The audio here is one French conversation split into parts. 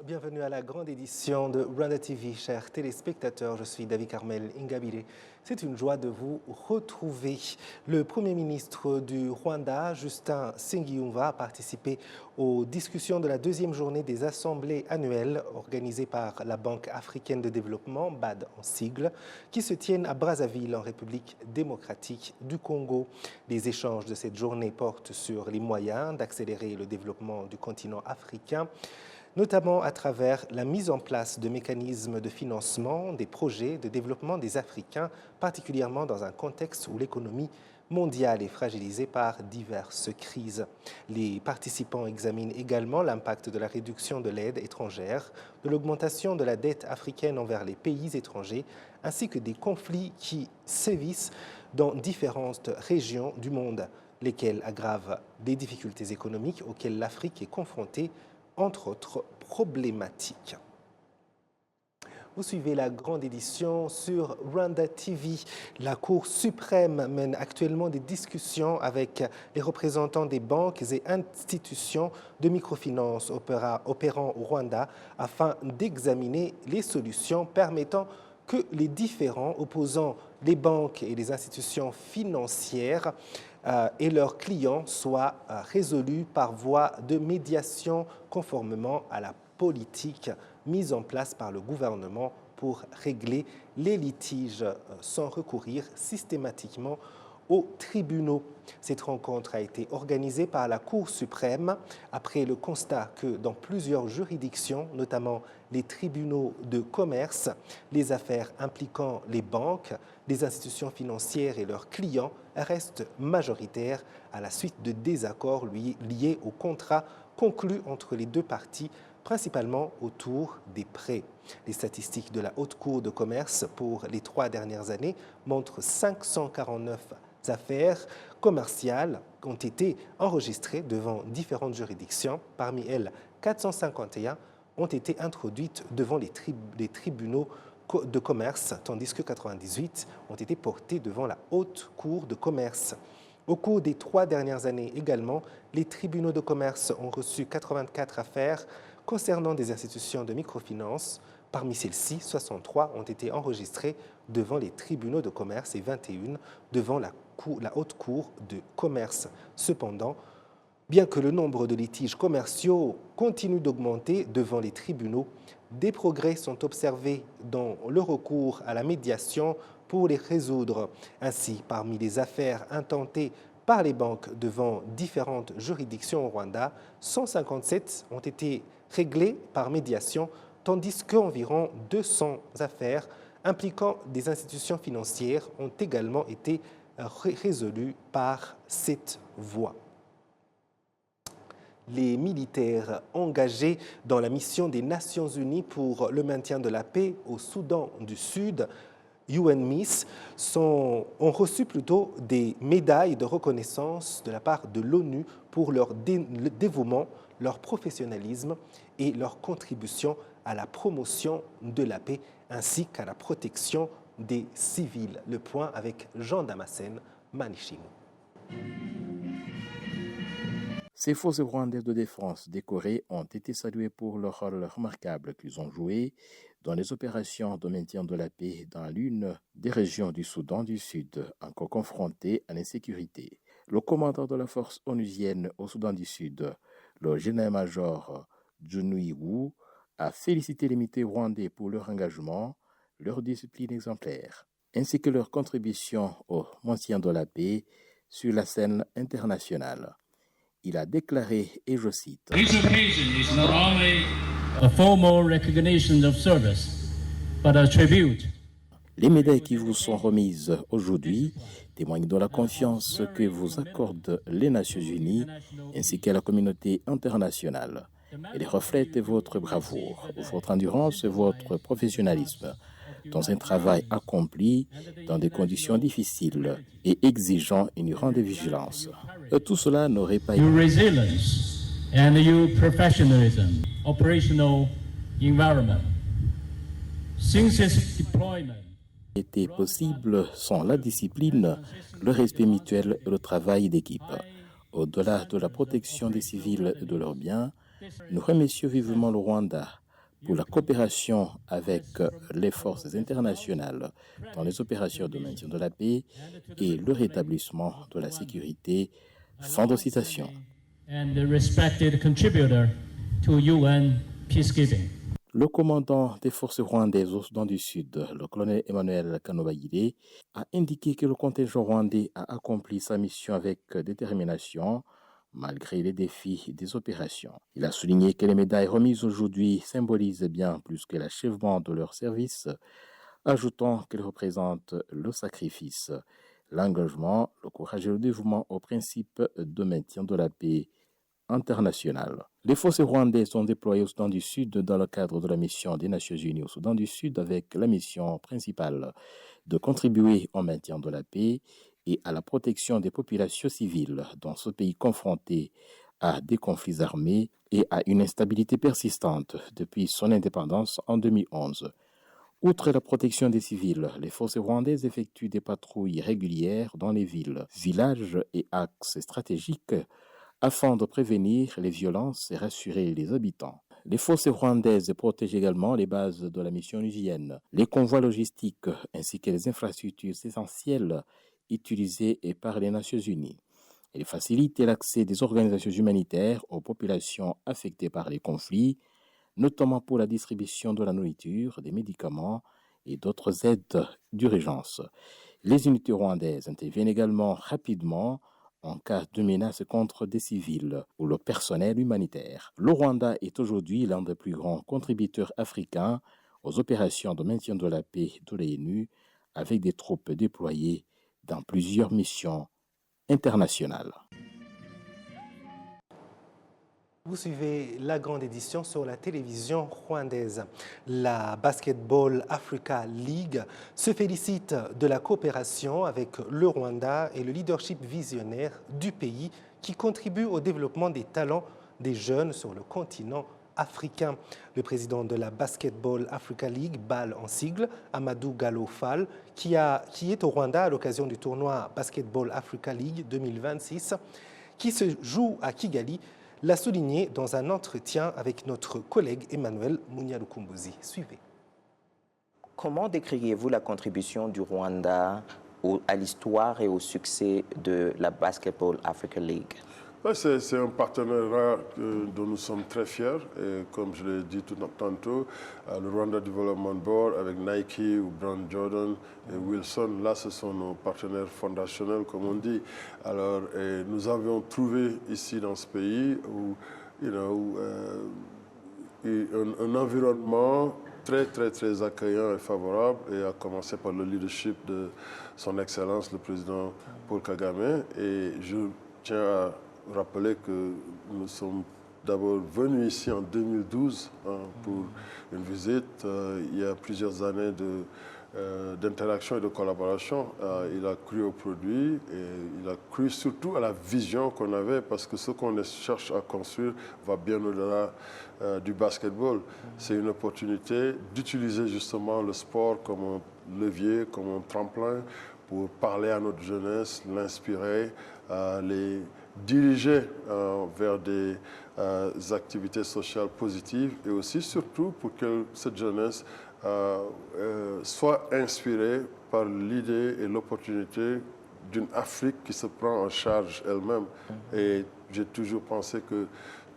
Bienvenue à la grande édition de Rwanda TV, chers téléspectateurs. Je suis David Carmel Ingabire. C'est une joie de vous retrouver. Le Premier ministre du Rwanda, Justin Nsengiyumva, a participé aux discussions de la deuxième journée des assemblées annuelles organisées par la Banque africaine de développement, BAD en sigle, qui se tiennent à Brazzaville, en République démocratique du Congo. Les échanges de cette journée portent sur les moyens d'accélérer le développement du continent africain, notamment à travers la mise en place de mécanismes de financement des projets de développement des Africains, particulièrement dans un contexte où l'économie mondiale est fragilisée par diverses crises. Les participants examinent également l'impact de la réduction de l'aide étrangère, de l'augmentation de la dette africaine envers les pays étrangers, ainsi que des conflits qui sévissent dans différentes régions du monde, lesquels aggravent des difficultés économiques auxquelles l'Afrique est confrontée, entre autres problématiques. Vous suivez la grande édition sur Rwanda TV. La Cour suprême mène actuellement des discussions avec les représentants des banques et institutions de microfinance opérant au Rwanda afin d'examiner les solutions permettant que les différends opposant les banques et les institutions financières et leurs clients soient résolus par voie de médiation conformément à la politique mise en place par le gouvernement pour régler les litiges sans recourir systématiquement aux tribunaux. Cette rencontre a été organisée par la Cour suprême après le constat que dans plusieurs juridictions, notamment les tribunaux de commerce, les affaires impliquant les banques, les institutions financières et leurs clients restent majoritaires à la suite de désaccords liés aux contrats conclus entre les deux parties, principalement autour des prêts. Les statistiques de la Haute Cour de commerce pour les 3 dernières années montrent 549 affaires commerciales ont été enregistrées devant différentes juridictions. Parmi elles, 451 ont été introduites devant les tribunaux de commerce, tandis que 98 ont été portées devant la Haute Cour de commerce. Au cours des 3 dernières années également, les tribunaux de commerce ont reçu 84 affaires concernant des institutions de microfinance. Parmi celles-ci, 63 ont été enregistrées devant les tribunaux de commerce et 21 devant la Haute Cour de commerce. Cependant, bien que le nombre de litiges commerciaux continue d'augmenter devant les tribunaux, des progrès sont observés dans le recours à la médiation pour les résoudre. Ainsi, parmi les affaires intentées par les banques devant différentes juridictions au Rwanda, 157 ont été réglées par médiation, tandis qu'environ 200 affaires impliquant des institutions financières ont également été résolues par cette voie. Les militaires engagés dans la mission des Nations Unies pour le maintien de la paix au Soudan du Sud, UNMISS, ont reçu plutôt des médailles de reconnaissance de la part de l'ONU pour leur dévouement, leur professionnalisme et leur contribution à la promotion de la paix ainsi qu'à la protection des civils. Le point avec Jean Damascène Manichino. Ces forces rwandaises de défense décorées ont été saluées pour le rôle remarquable qu'ils ont joué dans les opérations de maintien de la paix dans l'une des régions du Soudan du Sud, encore confrontée à l'insécurité. Le commandant de la force onusienne au Soudan du Sud, le général-major Junui Wu, a félicité les militaires rwandais pour leur engagement, leur discipline exemplaire, ainsi que leur contribution au maintien de la paix sur la scène internationale. Il a déclaré, et je cite, This occasion is not only a formal recognition of service, but a tribute. Les médailles qui vous sont remises aujourd'hui témoignent de la confiance que vous accordent les Nations Unies ainsi qu'à la communauté internationale. Elles reflètent votre bravoure, votre endurance et votre professionnalisme dans un travail accompli dans des conditions difficiles et exigeant une grande vigilance. Tout cela n'aurait pas Your resilience and your professionalism, operational environment. Since its deployment, été possible sans la discipline, le respect mutuel et le travail d'équipe. Au-delà de la protection des civils et de leurs biens, nous remercions vivement le Rwanda pour la coopération avec les forces internationales dans les opérations de maintien de la paix et le rétablissement de la sécurité. Fin de citation. And the respected contributor to UN peacekeeping. Le commandant des forces rwandaises au Soudan du Sud, le colonel Emmanuel Kanobayire, a indiqué que le contingent rwandais a accompli sa mission avec détermination, malgré les défis des opérations. Il a souligné que les médailles remises aujourd'hui symbolisent bien plus que l'achèvement de leur service, ajoutant qu'elles représentent le sacrifice, l'engagement, le courage et le dévouement au principe de maintien de la paix internationale. Les forces rwandaises sont déployées au Soudan du Sud dans le cadre de la mission des Nations Unies au Soudan du Sud avec la mission principale de contribuer au maintien de la paix et à la protection des populations civiles dans ce pays confronté à des conflits armés et à une instabilité persistante depuis son indépendance en 2011. Outre la protection des civils, les forces rwandaises effectuent des patrouilles régulières dans les villes, villages et axes stratégiques afin de prévenir les violences et rassurer les habitants. Les forces rwandaises protègent également les bases de la mission onusienne, les convois logistiques ainsi que les infrastructures essentielles utilisées par les Nations Unies. Elles facilitent l'accès des organisations humanitaires aux populations affectées par les conflits, notamment pour la distribution de la nourriture, des médicaments et d'autres aides d'urgence. Les unités rwandaises interviennent également rapidement en cas de menace contre des civils ou le personnel humanitaire. Le Rwanda est aujourd'hui l'un des plus grands contributeurs africains aux opérations de maintien de la paix de l'ONU, avec des troupes déployées dans plusieurs missions internationales. Vous suivez la grande édition sur la télévision rwandaise. La Basketball Africa League se félicite de la coopération avec le Rwanda et le leadership visionnaire du pays qui contribue au développement des talents des jeunes sur le continent africain. Le président de la Basketball Africa League, BAL en sigle, Amadou Gallo Fall, qui est au Rwanda à l'occasion du tournoi Basketball Africa League 2026, qui se joue à Kigali, l'a souligné dans un entretien avec notre collègue Emmanuel Munyarukumbuzi. Suivez. Comment décririez-vous la contribution du Rwanda à l'histoire et au succès de la Basketball Africa League? C'est un partenariat dont nous sommes très fiers. Et comme je l'ai dit tantôt, le Rwanda Development Board avec Nike ou Brand Jordan et Wilson, là, ce sont nos partenaires fondationnels, comme on dit. Alors, nous avions trouvé ici dans ce pays un environnement très accueillant et favorable, et à commencer par le leadership de son Excellence, le président Paul Kagame. Et je tiens à rappeler que nous sommes d'abord venus ici en 2012 pour une visite. Il y a plusieurs années d'interaction et de collaboration. Il a cru au produit et il a cru surtout à la vision qu'on avait, parce que ce qu'on cherche à construire va bien au-delà du basketball. C'est une opportunité d'utiliser justement le sport comme un levier, comme un tremplin pour parler à notre jeunesse, l'inspirer, les diriger vers des activités sociales positives, et aussi surtout pour que cette jeunesse soit inspirée par l'idée et l'opportunité d'une Afrique qui se prend en charge elle-même. Et j'ai toujours pensé que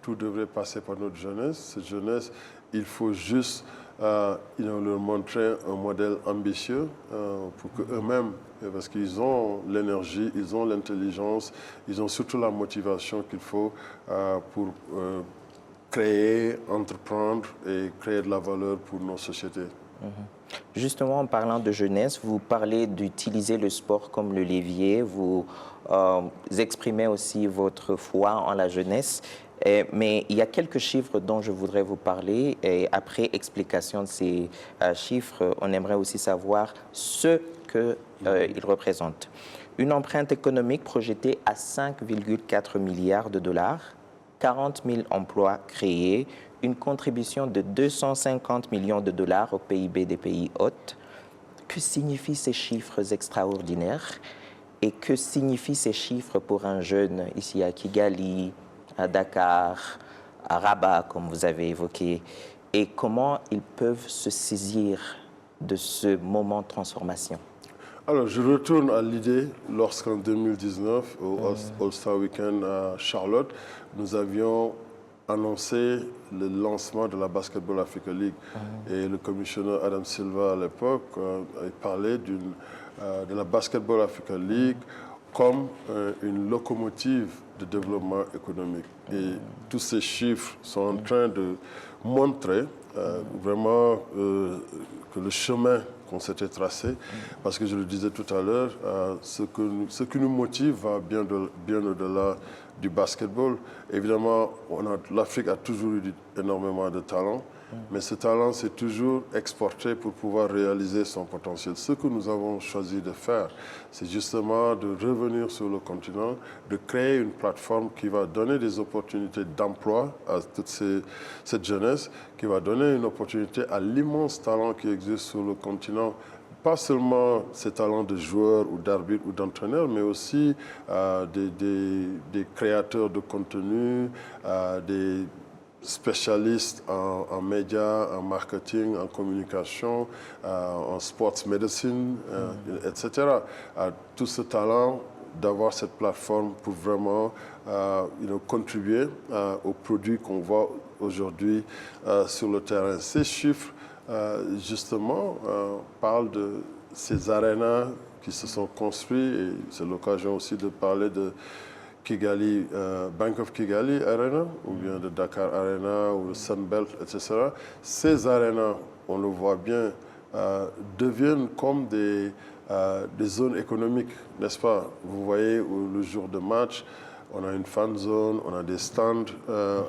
tout devrait passer par notre jeunesse. Cette jeunesse, il faut juste leur montrer un modèle ambitieux pour qu'eux-mêmes, parce qu'ils ont l'énergie, ils ont l'intelligence, ils ont surtout la motivation qu'il faut pour créer, entreprendre et créer de la valeur pour nos sociétés. Justement, en parlant de jeunesse, vous parlez d'utiliser le sport comme le levier, vous exprimez aussi votre foi en la jeunesse. Mais il y a quelques chiffres dont je voudrais vous parler, et après explication de ces chiffres, on aimerait aussi savoir ce qu'ils représentent. Une empreinte économique projetée à 5,4 milliards de dollars, 40 000 emplois créés, une contribution de 250 millions de dollars au PIB des pays hôtes. Que signifient ces chiffres extraordinaires et que signifient ces chiffres pour un jeune ici à Kigali, à Dakar, à Rabat, comme vous avez évoqué? et comment ils peuvent se saisir de ce moment de transformation? Alors, je retourne à l'idée lorsqu'en 2019, au All-Star Weekend à Charlotte, nous avions annoncé le lancement de la Basketball Africa League. Et le commissionnaire Adam Silva, à l'époque, a parlé de la Basketball Africa League comme une locomotive de développement économique. Et tous ces chiffres sont en train de montrer vraiment que le chemin qu'on s'était tracé, parce que je le disais tout à l'heure, ce qui nous motive va bien au-delà du basketball. Évidemment, l'Afrique a toujours eu énormément de talent, mais ce talent s'est toujours exporté pour pouvoir réaliser son potentiel. Ce que nous avons choisi de faire, c'est justement de revenir sur le continent, de créer une plateforme qui va donner des opportunités d'emploi à toute cette jeunesse, qui va donner une opportunité à l'immense talent qui existe sur le continent. Pas seulement ces talents de joueurs ou d'arbitres ou d'entraîneurs, mais aussi des créateurs de contenu, des spécialistes en médias, en marketing, en communication, en sports medicine, etc. Tout ce talent d'avoir cette plateforme pour vraiment contribuer aux produits qu'on voit aujourd'hui sur le terrain. Ces chiffres, justement, parlent de ces arénas qui se sont construits, et c'est l'occasion aussi de parler de Kigali, Bank of Kigali Arena, ou bien de Dakar Arena, ou le Sunbelt, etc. Ces arénas, on le voit bien, deviennent comme des zones économiques, n'est-ce pas? Vous voyez, le jour de match, on a une fan zone, on a des stands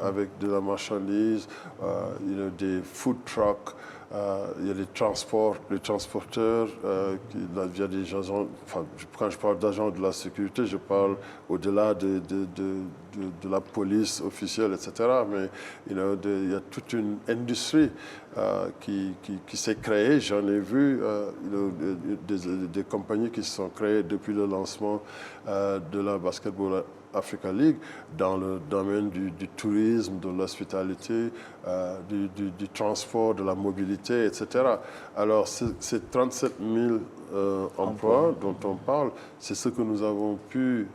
avec de la marchandise, des food trucks, il y a les transporteurs, il y a des agents, enfin, quand je parle d'agents de la sécurité, je parle au-delà de la police officielle, etc. Mais il y a toute une industrie qui s'est créée. J'en ai vu des compagnies qui se sont créées depuis le lancement de la Basketball Africa League dans le domaine du tourisme, de l'hospitalité, du transport, de la mobilité, etc. Alors, ces 37 000 emplois dont on parle, c'est ce que nous avons pu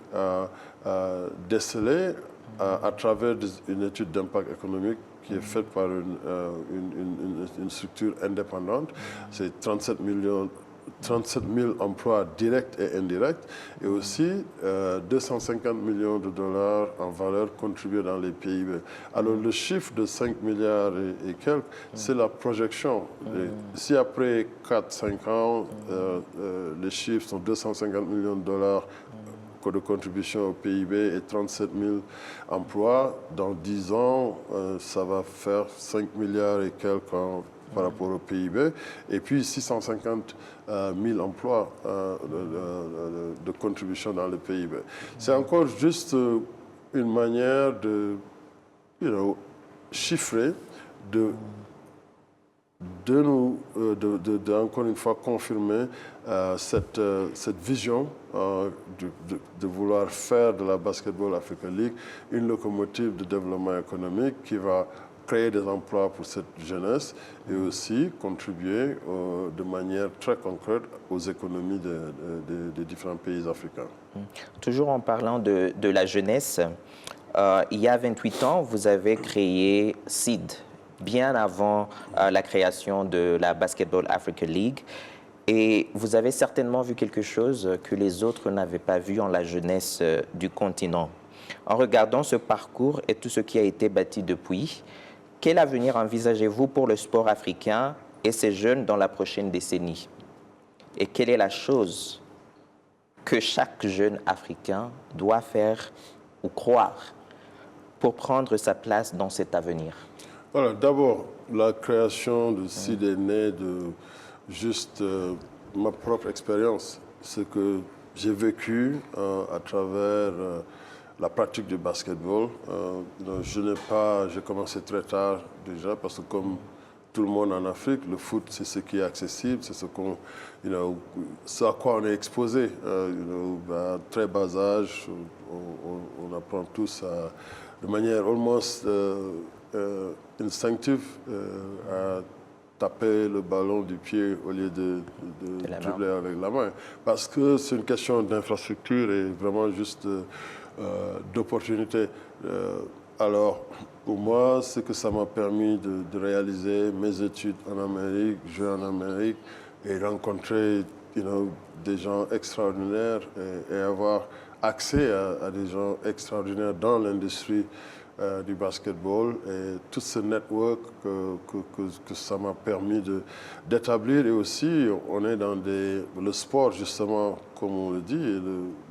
déceler à travers une étude d'impact économique qui est faite par une structure indépendante. C'est 37 000 emplois directs et indirects, et aussi 250 millions de dollars en valeur contribuée dans les PIB. Alors le chiffre de 5 milliards et quelques, c'est la projection. Si après 4-5 ans, les chiffres sont 250 millions de dollars de contribution au PIB et 37 000 emplois, dans 10 ans, ça va faire 5 milliards et quelques par rapport au PIB, et puis 650 000 emplois de contribution dans le PIB. C'est encore juste une manière de chiffrer, encore une fois confirmer cette vision de vouloir faire de la Basketball Africa League une locomotive de développement économique qui va créer des emplois pour cette jeunesse et aussi contribuer de manière très concrète aux économies des différents pays africains. Toujours en parlant de la jeunesse, il y a 28 ans, vous avez créé SEED, bien avant la création de la Basketball Africa League. Et vous avez certainement vu quelque chose que les autres n'avaient pas vu en la jeunesse du continent. En regardant ce parcours et tout ce qui a été bâti depuis, quel avenir envisagez-vous pour le sport africain et ses jeunes dans la prochaine décennie? Et quelle est la chose que chaque jeune africain doit faire ou croire pour prendre sa place dans cet avenir? Voilà, d'abord, la création de SEED est née de juste ma propre expérience, ce que j'ai vécu à travers la pratique du basketball. J'ai commencé très tard déjà parce que comme tout le monde en Afrique, le foot c'est ce qui est accessible, c'est ce à quoi on est exposé. À très bas âge, on apprend tous de manière almost instinctif à taper le ballon du pied au lieu de dribbler avec la main. Parce que c'est une question d'infrastructure et vraiment juste d'opportunité. Alors, pour moi, c'est que ça m'a permis de réaliser mes études en Amérique, jouer en Amérique et rencontrer des gens extraordinaires et avoir accès à des gens extraordinaires dans l'industrie du basketball et tout ce network que ça m'a permis d'établir. Et aussi, on est dans le sport, justement, comme on le dit, est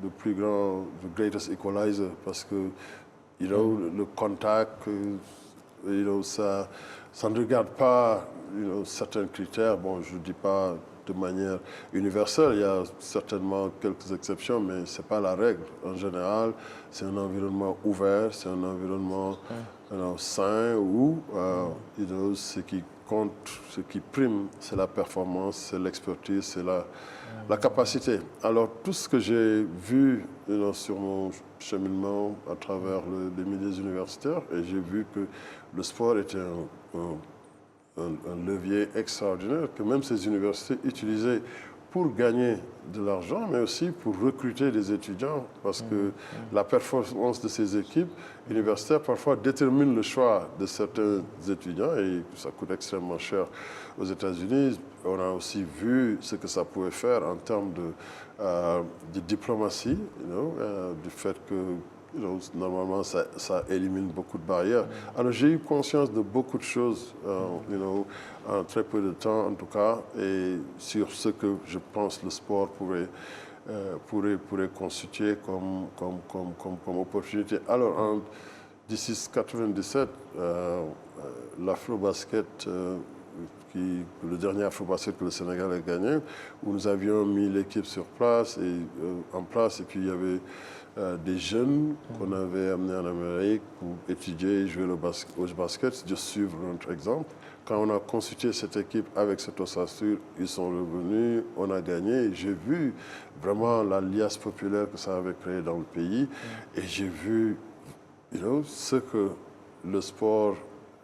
le plus grand, the greatest equalizer, parce que le contact, ça ne regarde pas certains critères. Bon, je ne dis pas de manière universelle, il y a certainement quelques exceptions, mais ce n'est pas la règle. En général, c'est un environnement ouvert, c'est un environnement sain où ce qui compte, ce qui prime, c'est la performance, c'est l'expertise, c'est la capacité. Alors, tout ce que j'ai vu sur mon cheminement à travers les milieux universitaires, et j'ai vu que le sport était un levier extraordinaire que même ces universités utilisaient pour gagner de l'argent, mais aussi pour recruter des étudiants, parce que la performance de ces équipes universitaires parfois détermine le choix de certains étudiants et ça coûte extrêmement cher aux États-Unis. On a aussi vu ce que ça pouvait faire en termes de diplomatie, du fait que normalement, ça élimine beaucoup de barrières. Alors, j'ai eu conscience de beaucoup de choses, en très peu de temps, en tout cas, et sur ce que je pense le sport pourrait constituer comme opportunité. Alors, en 1997, l'Afrobasket, le dernier Afrobasket que le Sénégal a gagné, où nous avions mis l'équipe en place, et puis il y avait des jeunes qu'on avait amenés en Amérique pour étudier et jouer au basket, de suivre notre exemple. Quand on a constitué cette équipe avec cette ossature, ils sont revenus, on a gagné. J'ai vu vraiment la liasse populaire que ça avait créé dans le pays. Et j'ai vu ce que le sport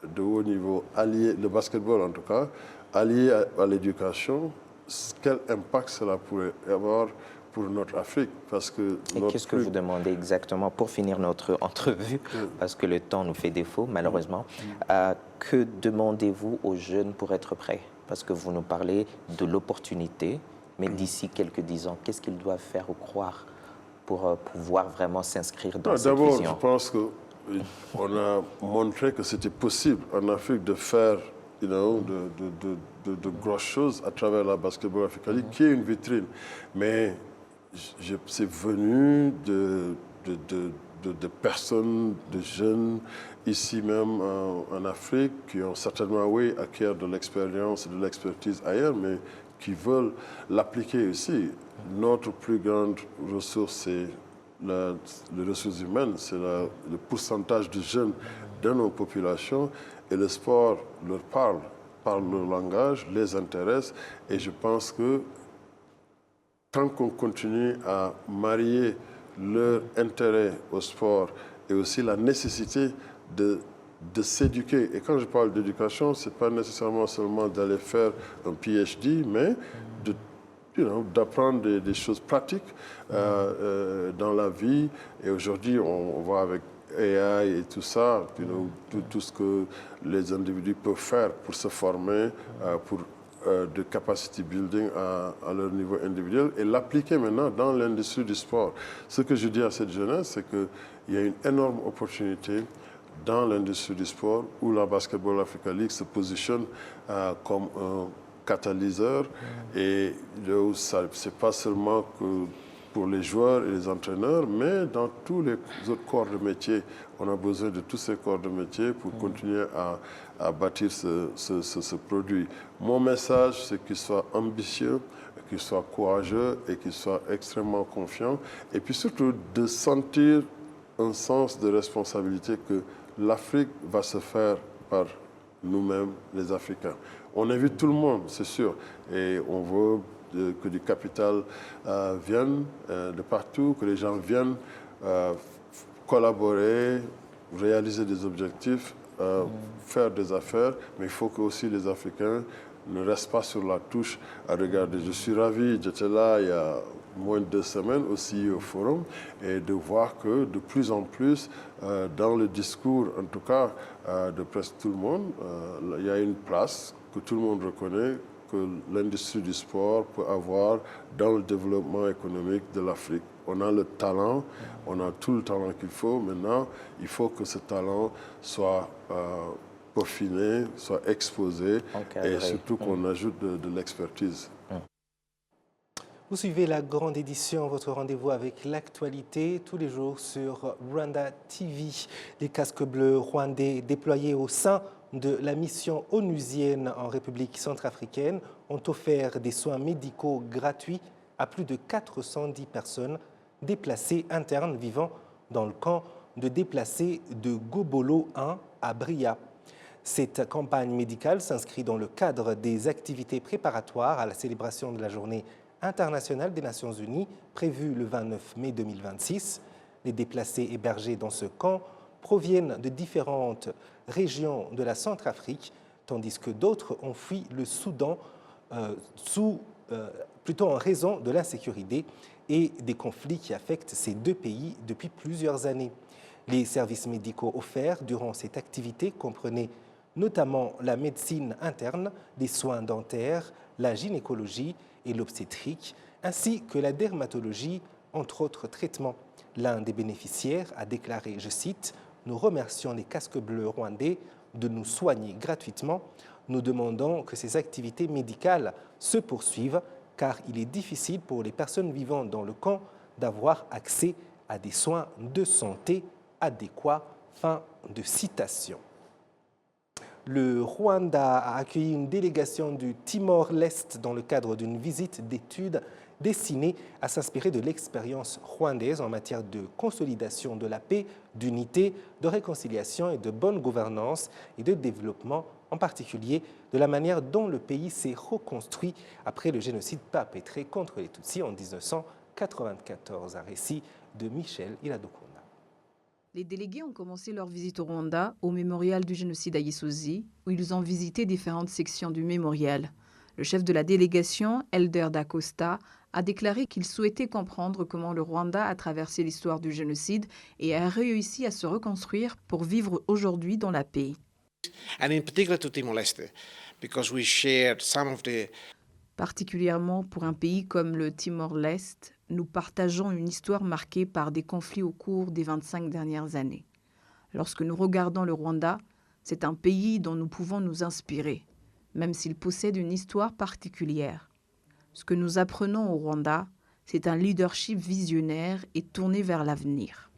de haut niveau, le basketball en tout cas, allié à l'éducation, quel impact cela pourrait avoir pour notre Afrique, parce que... Et qu'est-ce que vous demandez exactement pour finir notre entrevue, parce que le temps nous fait défaut, malheureusement. Que demandez-vous aux jeunes pour être prêts? Parce que vous nous parlez de l'opportunité, mais d'ici quelques 10 ans, qu'est-ce qu'ils doivent faire ou croire pour pouvoir vraiment s'inscrire dans cette vision? D'abord, je pense qu'on a montré que c'était possible en Afrique de faire de grosses choses à travers la Basketball Africa League, qui est une vitrine. Mais c'est venu de personnes, de jeunes, ici même en Afrique, qui ont certainement, acquis de l'expérience et de l'expertise ailleurs, mais qui veulent l'appliquer ici. Notre plus grande ressource, c'est les ressources humaines, c'est le pourcentage de jeunes dans nos populations, et le sport leur parle leur langage, les intéresse, et je pense que tant qu'on continue à marier leur intérêt au sport et aussi la nécessité de s'éduquer. Et quand je parle d'éducation, ce n'est pas nécessairement seulement d'aller faire un PhD, mais d'apprendre des choses pratiques dans la vie. Et aujourd'hui, on voit avec AI et tout ça, tout ce que les individus peuvent faire pour se former, pour de capacity building à leur niveau individuel et l'appliquer maintenant dans l'industrie du sport. Ce que je dis à cette jeunesse, c'est qu'il y a une énorme opportunité dans l'industrie du sport où la Basketball Africa League se positionne comme un catalyseur et ce n'est pas seulement que pour les joueurs et les entraîneurs, mais dans tous les autres corps de métier. On a besoin de tous ces corps de métier pour continuer à bâtir ce produit. Mon message, c'est qu'il soit ambitieux, qu'il soit courageux et qu'il soit extrêmement confiant. Et puis surtout, de sentir un sens de responsabilité que l'Afrique va se faire par nous-mêmes, les Africains. On invite tout le monde, c'est sûr, et on veut que du capital vienne de partout, que les gens viennent collaborer, réaliser des objectifs faire des affaires, mais il faut que aussi les Africains ne restent pas sur la touche à regarder. Je suis ravi, j'étais là il y a moins de 2 semaines aussi au forum, et de voir que de plus en plus, dans le discours, en tout cas de presque tout le monde, il y a une place que tout le monde reconnaît, que l'industrie du sport peut avoir dans le développement économique de l'Afrique. On a le talent, on a tout le talent qu'il faut. Maintenant, il faut que ce talent soit peaufiné, soit exposé, et surtout qu'on ajoute de l'expertise. Vous suivez la grande édition, votre rendez-vous avec l'actualité tous les jours sur Rwanda TV. Les casques bleus rwandais déployés au sein de la mission onusienne en République centrafricaine ont offert des soins médicaux gratuits à plus de 410 personnes déplacées internes vivant dans le camp de déplacés de Gobolo 1 à Bria. Cette campagne médicale s'inscrit dans le cadre des activités préparatoires à la célébration de la Journée internationale des Nations Unies prévue le 29 mai 2026. Les déplacés hébergés dans ce camp proviennent de différentes régions de la Centrafrique, tandis que d'autres ont fui le Soudan plutôt en raison de l'insécurité et des conflits qui affectent ces 2 pays depuis plusieurs années. Les services médicaux offerts durant cette activité comprenaient notamment la médecine interne, les soins dentaires, la gynécologie et l'obstétrique, ainsi que la dermatologie, entre autres traitements. L'un des bénéficiaires a déclaré, je cite, « Nous remercions les casques bleus rwandais de nous soigner gratuitement. Nous demandons que ces activités médicales se poursuivent car il est difficile pour les personnes vivant dans le camp d'avoir accès à des soins de santé adéquats. » Fin de citation. Le Rwanda a accueilli une délégation du Timor-Leste dans le cadre d'une visite d'études destinée à s'inspirer de l'expérience rwandaise en matière de consolidation de la paix, d'unité, de réconciliation et de bonne gouvernance et de développement, en particulier de la manière dont le pays s'est reconstruit après le génocide perpétré contre les Tutsis en 1994, un récit de Michel Iladokunda. Les délégués ont commencé leur visite au Rwanda, au mémorial du génocide à Gisozi, où ils ont visité différentes sections du mémorial. Le chef de la délégation, Elder Dacosta, a déclaré qu'il souhaitait comprendre comment le Rwanda a traversé l'histoire du génocide et a réussi à se reconstruire pour vivre aujourd'hui dans la paix. And in particular to Timor-Leste, because we shared some of the... Particulièrement pour un pays comme le Timor-Leste, nous partageons une histoire marquée par des conflits au cours des 25 dernières années. Lorsque nous regardons le Rwanda, c'est un pays dont nous pouvons nous inspirer, même s'il possède une histoire particulière. Ce que nous apprenons au Rwanda, c'est un leadership visionnaire et tourné vers l'avenir.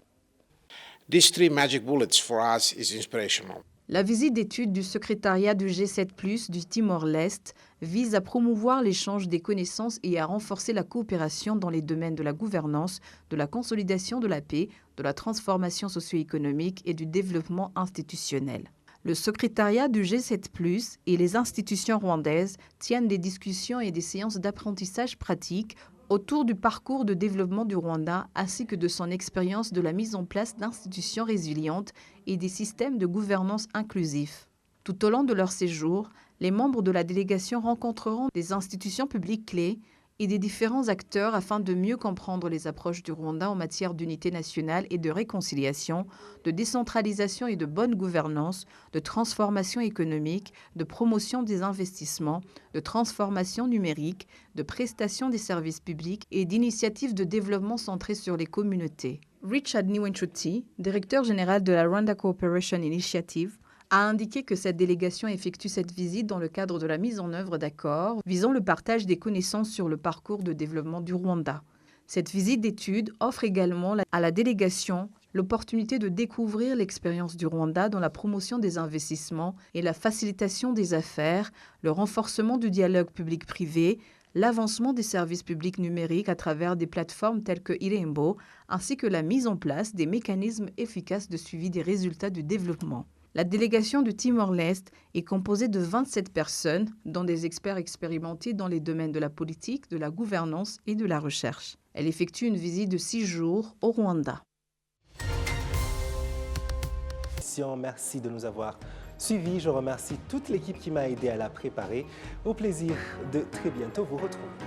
These 3 magic bullets for us is inspirational. La visite d'études du secrétariat du G7+, du Timor-Leste vise à promouvoir l'échange des connaissances et à renforcer la coopération dans les domaines de la gouvernance, de la consolidation de la paix, de la transformation socio-économique et du développement institutionnel. Le secrétariat du G7+, et les institutions rwandaises tiennent des discussions et des séances d'apprentissage pratique autour du parcours de développement du Rwanda ainsi que de son expérience de la mise en place d'institutions résilientes et des systèmes de gouvernance inclusifs. Tout au long de leur séjour, les membres de la délégation rencontreront des institutions publiques clés et des différents acteurs afin de mieux comprendre les approches du Rwanda en matière d'unité nationale et de réconciliation, de décentralisation et de bonne gouvernance, de transformation économique, de promotion des investissements, de transformation numérique, de prestation des services publics et d'initiatives de développement centrées sur les communautés. Richard Niwenchuti, directeur général de la Rwanda Cooperation Initiative, a indiqué que cette délégation effectue cette visite dans le cadre de la mise en œuvre d'accords visant le partage des connaissances sur le parcours de développement du Rwanda. Cette visite d'études offre également à la délégation l'opportunité de découvrir l'expérience du Rwanda dans la promotion des investissements et la facilitation des affaires, le renforcement du dialogue public-privé, l'avancement des services publics numériques à travers des plateformes telles que Irembo, ainsi que la mise en place des mécanismes efficaces de suivi des résultats du développement. La délégation du Timor-Leste est composée de 27 personnes, dont des experts expérimentés dans les domaines de la politique, de la gouvernance et de la recherche. Elle effectue une visite de 6 jours au Rwanda. émission. Merci de nous avoir suivis. Je remercie toute l'équipe qui m'a aidé à la préparer. Au plaisir de très bientôt vous retrouver.